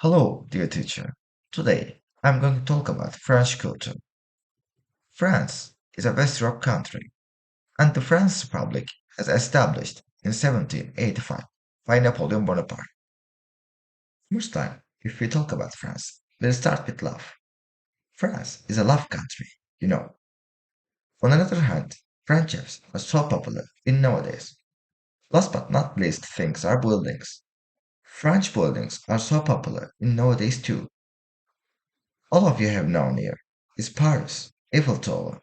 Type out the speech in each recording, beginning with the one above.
Hello, dear teacher. Today, I'm going to talk about French culture. France is a West Europe country, and the French Republic was established in 1785 by Napoleon Bonaparte. First time, if we talk about France, we'll start with love. France is a love country, you know. On the other hand, friendships are so popular in nowadays. Last but not least, things are buildings. French buildings are so popular in nowadays too. All of you have known here is Paris, Eiffel Tower.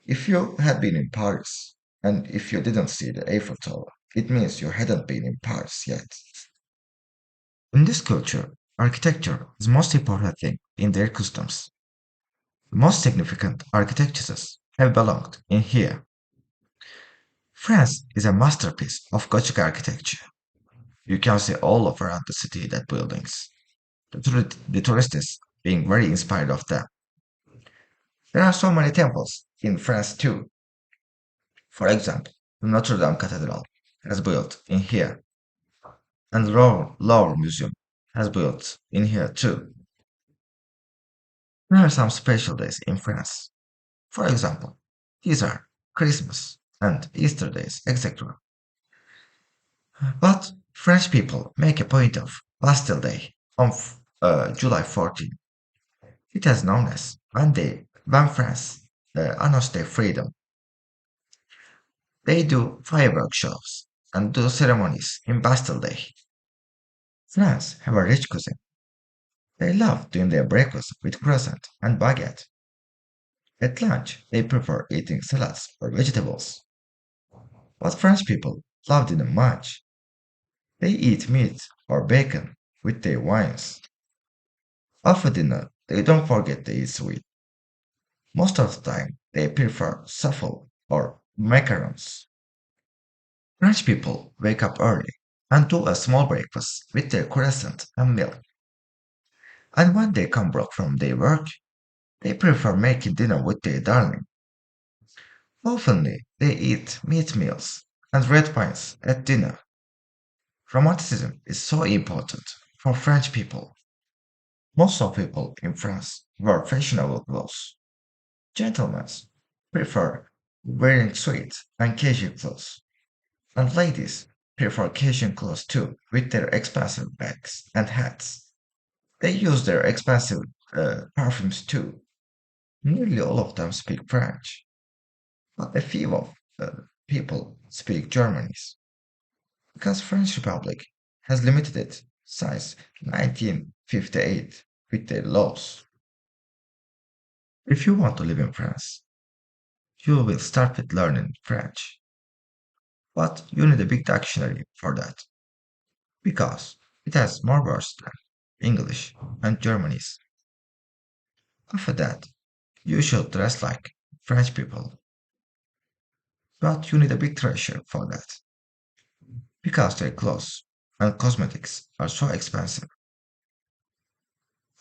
If you had been in Paris, and if you didn't see the Eiffel Tower, it means you hadn't been in Paris yet. In this culture, architecture is the most important thing in their customs. The most significant architectures have belonged in here. France is a masterpiece of Gothic architecture. You can see all of around the city that buildings. The tourists being very inspired of them. There are so many temples in France too. For example, the Notre Dame Cathedral has built in here, and the Louvre Museum has built in here too. There are some special days in France. For example, these are Christmas and Easter days, etc. But French people make a point of Bastille Day on July 14. It is known as when France announced their freedom. They do fireworks shows and do ceremonies in Bastille Day. France have a rich cuisine. They love doing their breakfast with croissant and baguette. At lunch, they prefer eating salads or vegetables. But French people love dinner much. They eat meat or bacon with their wines. After dinner, they don't forget to eat sweet. Most of the time, they prefer souffle or macarons. French people wake up early and do a small breakfast with their croissant and milk. And when they come back from their work, they prefer making dinner with their darling. Often they eat meat meals and red wines at dinner. Romanticism is so important for French people. Most of people in France wear fashionable clothes. Gentlemen prefer wearing sweet and casual clothes, and ladies prefer casual clothes too with their expensive bags and hats. They use their expensive perfumes too. Nearly all of them speak French, but a few of people speak Germanese. Because French Republic has limited it since 1958 with their laws. If you want to live in France, you will start with learning French, but you need a big dictionary for that because it has more words than English and Germanese. After that, you should dress like French people, but you need a big treasure for that because their clothes and cosmetics are so expensive.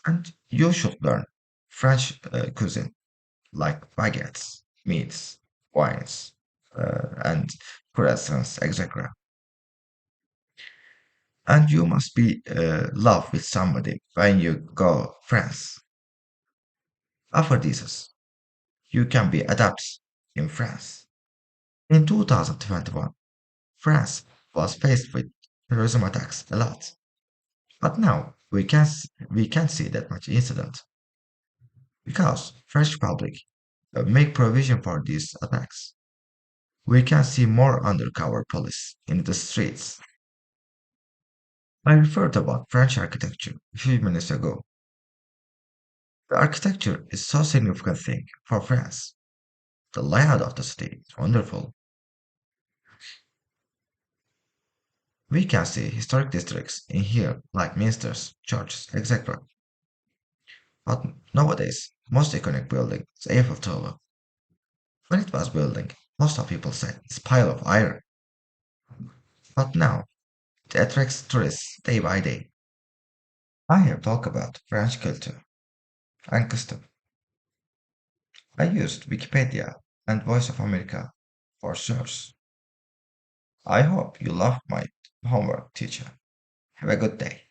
And you should learn French cuisine like baguettes, meats, wines, and croissants, etc. And you must be love with somebody when you go France. After this, you can be adapted in France. In 2021, France was faced with terrorism attacks a lot, but now we can't see that much incident because French Republic make provision for these attacks. We can see more undercover police in the streets. I referred about French architecture a few minutes ago. The architecture is so significant thing for France. The layout of the city is wonderful. We can see historic districts in here like minsters, churches, etc. But nowadays, most iconic building is Eiffel Tower. When it was building, most of people said it's pile of iron. But now it attracts tourists day by day. I have talked about French culture and custom. I used Wikipedia and Voice of America for search. I hope you loved my homework, teacher. Have a good day.